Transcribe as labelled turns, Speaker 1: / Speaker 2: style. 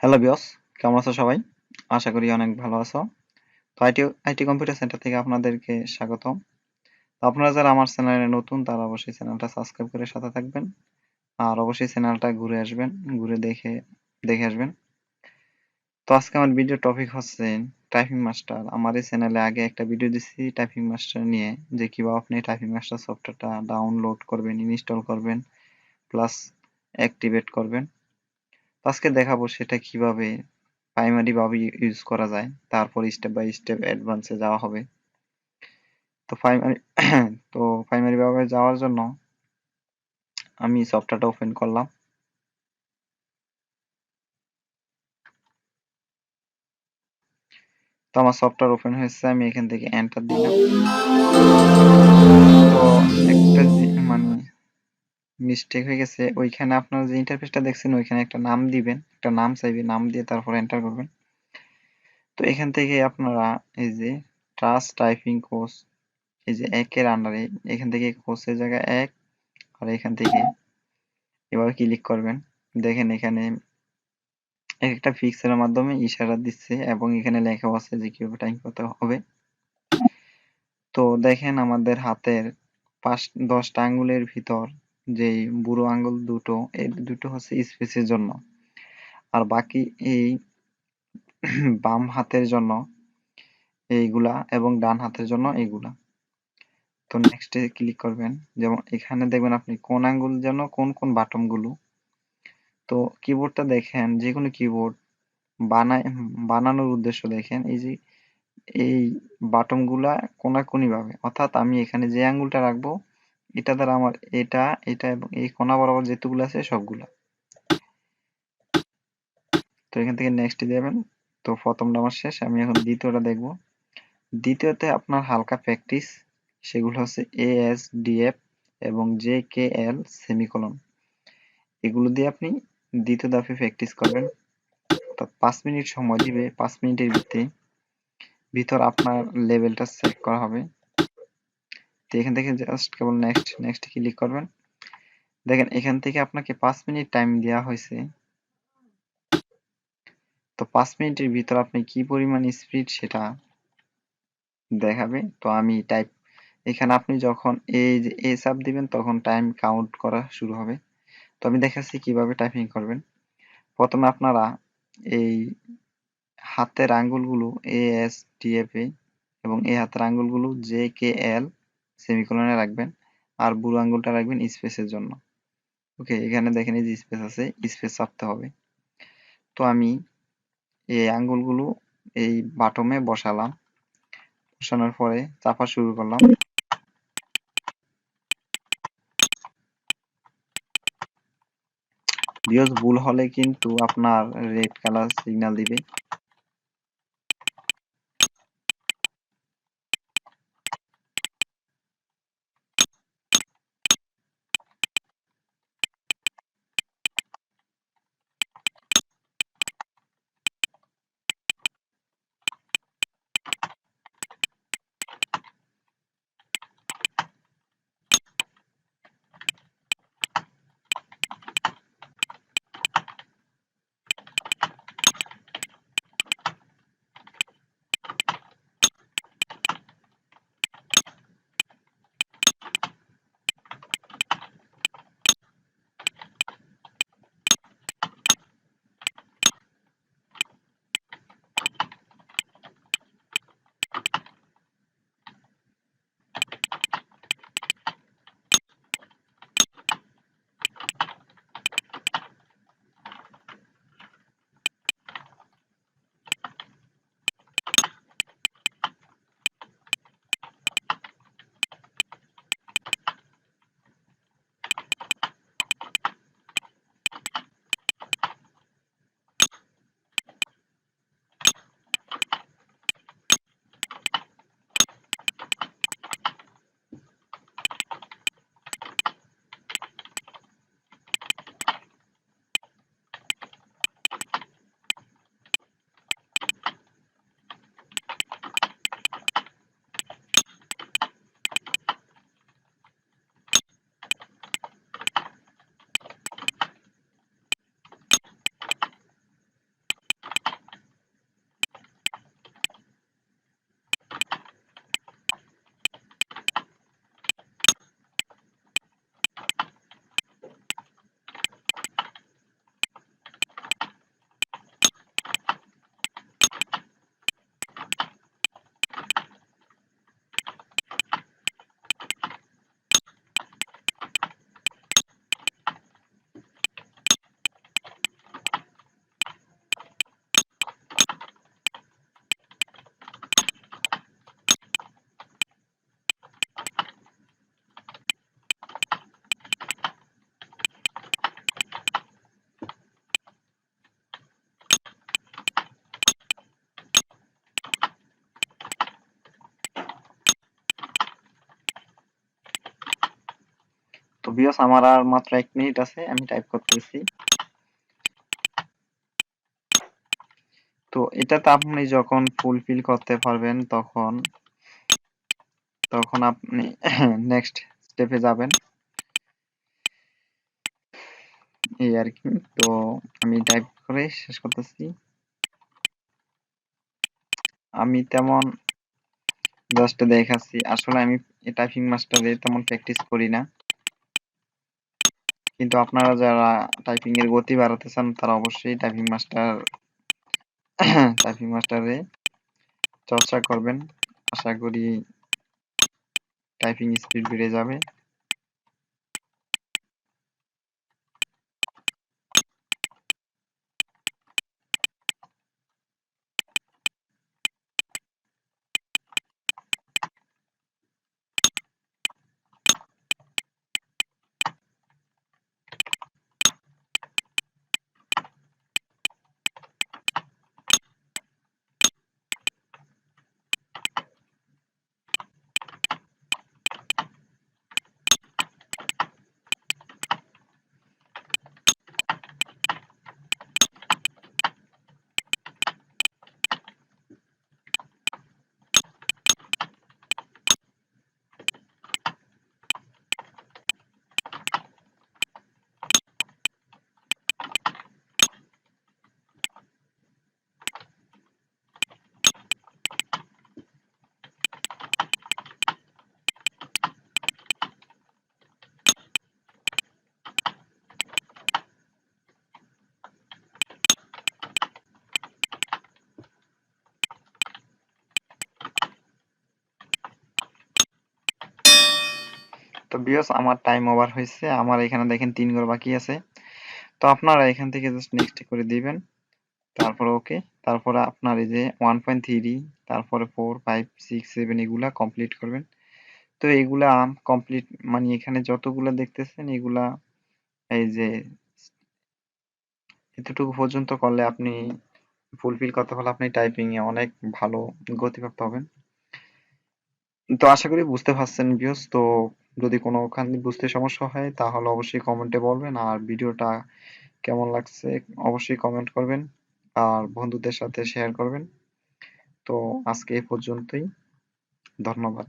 Speaker 1: Hello বিয়স, কেমন আছো সবাই? আশা করি অনেক ভালো আছো। তো আইটি কম্পিউটার সেন্টার থেকে আপনাদেরকে স্বাগতম। তো আপনারা যারা আমার চ্যানেলে নতুন তারা অবশ্যই চ্যানেলটা সাবস্ক্রাইব করে সাথে থাকবেন। আর অবশ্যই চ্যানেলটা ঘুরে আসবেন, ঘুরে দেখে দেখে আসবেন। তো আজকে আমার ভিডিও টপিক হচ্ছে টাইপিং মাস্টার। আমার এই চ্যানেলে আগে একটা ভিডিও দিচ্ছি টাইপিং মাস্টার নিয়ে, যে কিভাবে আপনি টাইপিং মাস্টার সফটওয়্যারটা ডাউনলোড করবেন, ইনস্টল করবেন, প্লাস অ্যাক্টিভেট করবেন। আজকে দেখাবো সেটা কিভাবে প্রাইমারি ভাবে ইউজ করা যায়, তারপর স্টেপ বাই স্টেপ অ্যাডভান্সে যাওয়া হবে। তো প্রাইমারি তো প্রাইমারি ভাবে যাওয়ার জন্য আমি সফটওয়্যারটা ওপেন করলাম। তো আমার সফটওয়্যার ওপেন হয়েছে, আমি এখান থেকে এন্টার দিলাম। তো একটা মানে মিস্টেক হয়ে গেছে, ওইখানে আপনার যে ইন্টারফেসটা দেখছেন ওইখানে একটা নাম দিবেন, একটা নাম চাইবে, নাম দিয়ে তারপর এন্টার করবেন। তো এখান থেকে আপনারা এই যে ট্রাস্ট টাইপিং কোর্স, এই যে একের আন্ডারে এখান থেকে কোর্সের জায়গায় এক, আর এখান থেকে এভাবে ক্লিক করবেন। দেখেন এখানে একটা পিক্সেলের মাধ্যমে ইশারা দিচ্ছে এবং এখানে লেখাও আছে যে কিভাবে টাইপ করতে হবে। তো দেখেন আমাদের হাতের 10টা আঙ্গুলের ভিতর যে বুড়ো আঙ্গুল দুটো, এই দুটো হচ্ছে স্পেসের জন্য, আর বাকি এই বাম হাতের জন্য এইগুলা এবং ডান হাতের জন্য এইগুলা। তো নেক্সটে ক্লিক করবেন। যেমন এখানে দেখবেন আপনি কোন আঙ্গুল যেন কোন কোন বাটন গুলো। তো কিবোর্ডটা দেখেন, যে কোনো কিবোর্ড বানানোর উদ্দেশ্য দেখেন এই যে এই বাটন গুলা কোনাকুনি ভাবে, অর্থাৎ আমি এখানে যে আঙ্গুলটা রাখবো এটা দ্বারা আমার এটা এটা এবং এই কোনা বরাবর যেতগুলো আছে সবগুলা। তো এখান থেকে নেক্সট দিবেন। তো প্রথমটা আমার শেষ, আমি এখন দ্বিতীয়টা দেখব। দ্বিতীয়তে আপনার হালকা প্র্যাকটিস, সেগুলো হচ্ছে ASDF এবং JKL সেমিকোলন, এগুলো দিয়ে আপনি দ্বিতীয় ধাপে প্র্যাকটিস করবেন। অর্থাৎ 5 মিনিট সময় দিবে, 5 মিনিটের ভিতর আপনার লেভেলটা চেক করা হবে। তো এখান থেকে জাস্ট কেবল নেক্সট নেক্সট ক্লিক করবেন। দেখেন এখান থেকে আপনাকে 5 মিনিট টাইম দেওয়া হয়েছে। তো 5 মিনিটের ভিতর আপনি কি পরিমাণ স্পিড সেটা দেখাবে। তো আমি টাইপ, এখানে আপনি যখন এই যে এ চাপ দিবেন তখন টাইম কাউন্ট করা শুরু হবে। তো আমি দেখাচ্ছি কিভাবে টাইপিং করবেন। প্রথমে আপনারা এই হাতের আঙ্গুলগুলো ASDF এ এবং এই হাতের আঙ্গুলগুলো JKL সেমিকোলনে রাখবেন, আর বুড়ো আঙ্গুলটা রাখবেন স্পেসের জন্য। ওকে, এখানে দেখেন এই যে স্পেস আছে, স্পেস চাপতে হবে। তো আমি এই আঙ্গুলগুলো এই বাটমে বসালাম, বসানোর পরে চাপা শুরু করলাম। ভিউজ ভুল হলে কিন্তু আপনার রেড কালার সিগন্যাল দিবে। ভিউয়ার্স আমার আর মাত্র 1 মিনিট আছে, আমি টাইপ করতেছি। তো এটাতে আপনি যখন ফুলফিল করতে পারবেন তখন আপনি নেক্সট স্টেপে যাবেন, এই আর কি। তো আমি টাইপ করে শেষ করতেছি। আমি তেমন জাস্ট দেখাচ্ছি, আসলে আমি টাইপিং মাস্টারে তেমন প্র্যাকটিস করি না, কিন্তু আপনারা যারা টাইপিং এর গতি বাড়াতে চান তারা অবশ্যই টাইপিং মাস্টারে চর্চা করবেন। আশা করি টাইপিং স্পিড বেড়ে যাবে। তো ভিউয়ার্স আমার টাইম ওভার হয়েছে, আমার এখানে দেখেন 3 ঘর বাকি আছে। তো আপনারা এখান থেকে জাস্ট নেক্সট করে দিবেন, তারপরে ওকে, তারপরে আপনার এই যে 1.3, তারপরে 4 5 6 7 এগুলা কমপ্লিট করবেন। তো এগুলা কমপ্লিট মানে এখানে যতগুলা দেখতেছেন এগুলা এই যে এতটুকু পর্যন্ত করলে আপনি ফুলফিল করতে পারলে আপনি টাইপিং এ অনেক ভালো গতিপ্রাপ্ত হবেন। তো আশা করি বুঝতে পারছেন ভিউয়ার্স। তো যদি কোনোখানে বুঝতে সমস্যা হয় তাহলে অবশ্যই কমেন্টে বলবেন, আর ভিডিওটা কেমন লাগছে অবশ্যই কমেন্ট করবেন, আর বন্ধুদের সাথে শেয়ার করবেন। তো আজকে এই পর্যন্তই, ধন্যবাদ।